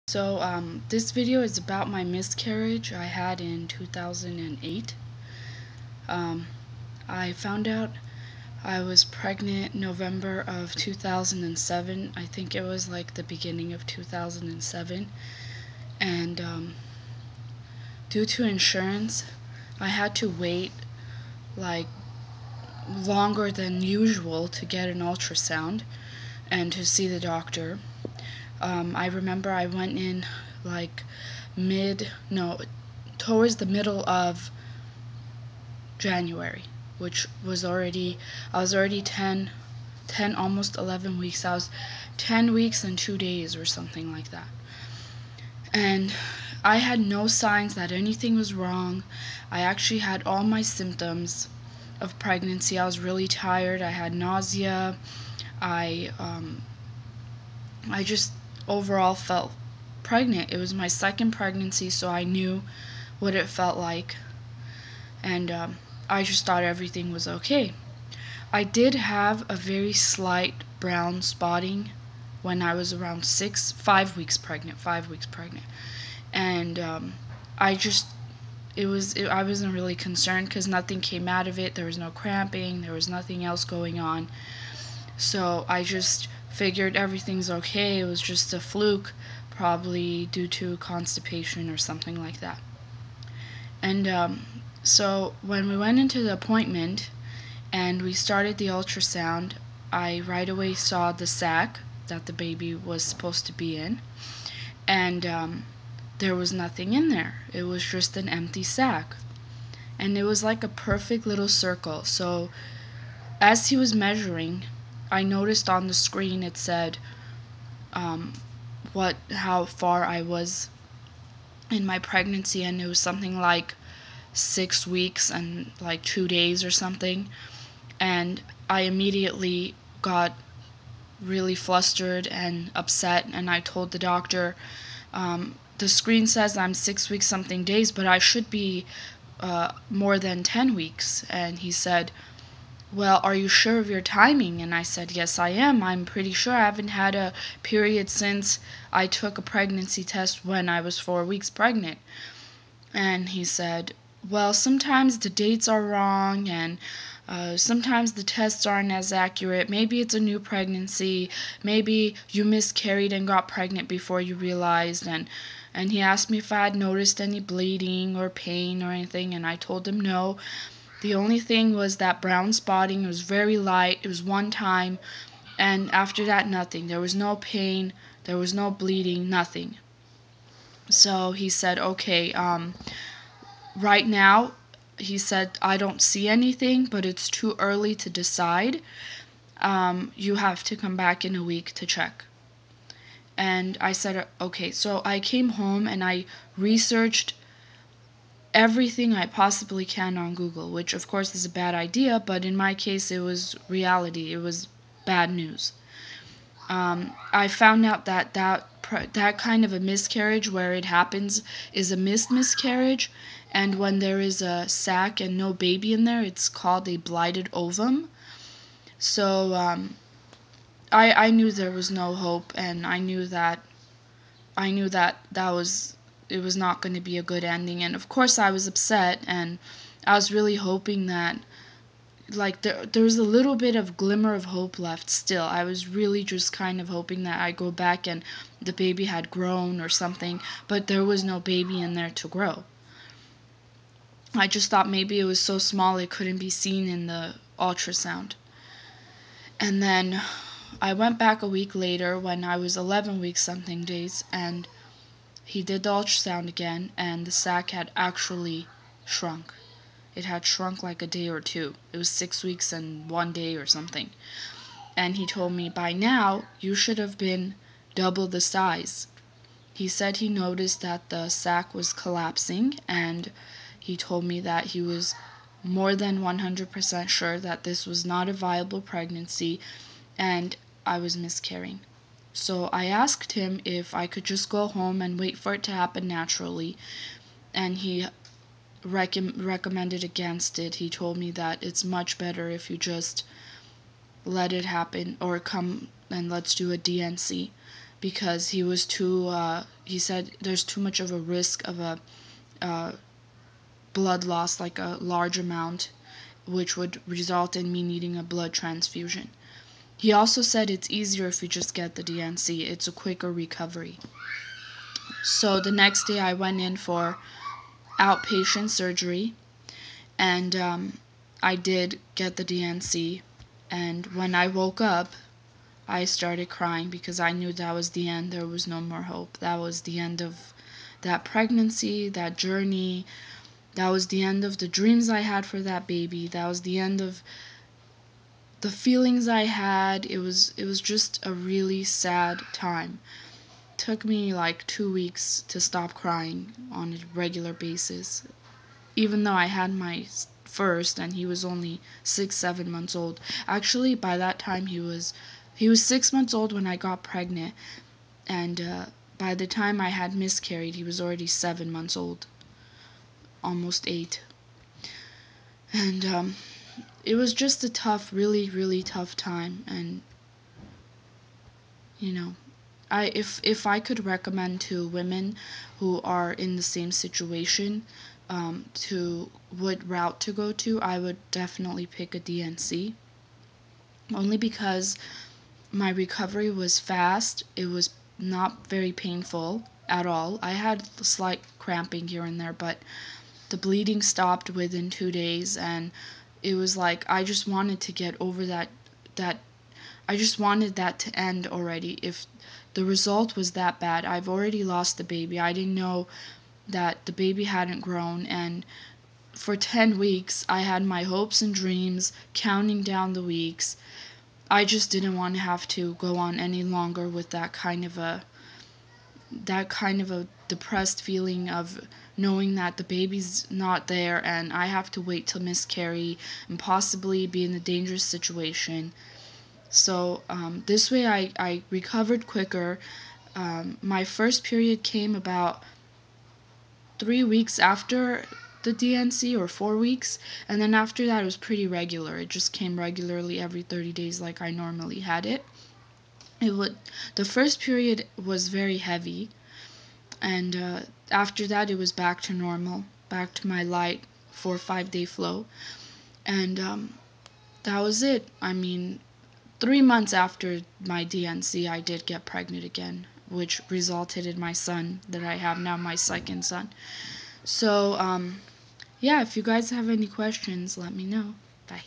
This video is about my miscarriage I had in 2008. Um, I found out I was pregnant November of 2007. I think it was like the beginning of 2007. And due to insurance, I had to wait like longer than usual to get an ultrasound and to see the doctor. I remember I went in like towards the middle of January, which was I was already 10, almost 11 weeks. I was 10 weeks and 2 days or something like that. And I had no signs that anything was wrong. I actually had all my symptoms of pregnancy. I was really tired. I had nausea. I just overall felt pregnant. It was my second pregnancy, so I knew what it felt like, and I just thought everything was okay. I did have a very slight brown spotting when I was around 5 weeks pregnant, and I wasn't really concerned because nothing came out of it. There was no cramping, there was nothing else going on. So I just figured everything's okay. It was just a fluke, probably due to constipation or something like that. And so when we went into the appointment and we started the ultrasound, I right away saw the sac that the baby was supposed to be in, and there was nothing in there. It was just an empty sac. And it was like a perfect little circle. So as he was measuring, I noticed on the screen it said how far I was in my pregnancy, and it was something like 6 weeks and like 2 days or something. And I immediately got really flustered and upset, and I told the doctor, the screen says I'm 6 weeks something days, but I should be more than 10 weeks. And he said, well, are you sure of your timing? And I said, yes, I am. I'm pretty sure. I haven't had a period since I took a pregnancy test when I was 4 weeks pregnant. And he said, well, sometimes the dates are wrong, and sometimes the tests aren't as accurate. Maybe it's a new pregnancy. Maybe you miscarried and got pregnant before you realized. And he asked me if I had noticed any bleeding or pain or anything, and I told him no. The only thing was that brown spotting. It was very light. It was one time, and after that, nothing. There was no pain. There was no bleeding. Nothing. So he said, okay, right now, he said, I don't see anything, but it's too early to decide. You have to come back in a week to check. And I said, okay. So I came home and I researched everything I possibly can on Google, which of course is a bad idea, but in my case it was reality. It was bad news. I found out that kind of a miscarriage where it happens is a miscarriage, and when there is a sac and no baby in there, it's called a blighted ovum. So I knew there was no hope, and I knew that it was not going to be a good ending. And of course I was upset, and I was really hoping that like there was a little bit of glimmer of hope left still. I was really just kind of hoping that I go back and the baby had grown or something, but there was no baby in there to grow. I just thought maybe it was so small it couldn't be seen in the ultrasound. And then I went back a week later when I was 11 weeks something days, and he did the ultrasound again, and the sac had actually shrunk. It had shrunk like a day or two. It was 6 weeks and 1 day or something. And he told me, by now, you should have been double the size. He said he noticed that the sac was collapsing, and he told me that he was more than 100% sure that this was not a viable pregnancy and I was miscarrying. So I asked him if I could just go home and wait for it to happen naturally, and he recommended against it. He told me that it's much better if you just let it happen, or come and let's do a DNC. because he was too, he said there's too much of a risk of a uh, blood loss, like a large amount, which would result in me needing a blood transfusion. He also said it's easier if you just get the DNC. It's a quicker recovery. So the next day I went in for outpatient surgery, and I did get the DNC. And when I woke up, I started crying because I knew that was the end. There was no more hope. That was the end of that pregnancy, that journey. That was the end of the dreams I had for that baby. That was the end of the feelings I had. It was just a really sad time. It took me like 2 weeks to stop crying on a regular basis, even though I had my first and he was only 6, 7 months old. Actually, by that time he was 6 months old when I got pregnant, and by the time I had miscarried, he was already 7 months old, almost 8. And it was just a tough, really, really tough time. And you know, if I could recommend to women who are in the same situation, to what route to go to, I would definitely pick a DNC. Only because my recovery was fast. It was not very painful at all. I had slight cramping here and there, but the bleeding stopped within 2 days, and it was like I just wanted to get over that I just wanted that to end already. If the result was that bad, I've already lost the baby. I didn't know that the baby hadn't grown, and for 10 weeks I had my hopes and dreams counting down the weeks. I just didn't want to have to go on any longer with that kind of a depressed feeling of knowing that the baby's not there and I have to wait till miscarry and possibly be in a dangerous situation. So this way I recovered quicker. My first period came about 3 weeks after the DNC, or 4 weeks, and then after that it was pretty regular. It just came regularly every 30 days like I normally had it. The first period was very heavy, and after that it was back to normal, back to my light 4 or 5 day flow, and that was it. I mean, 3 months after my DNC, I did get pregnant again, which resulted in my son that I have now, my second son. So, yeah, if you guys have any questions, let me know. Bye.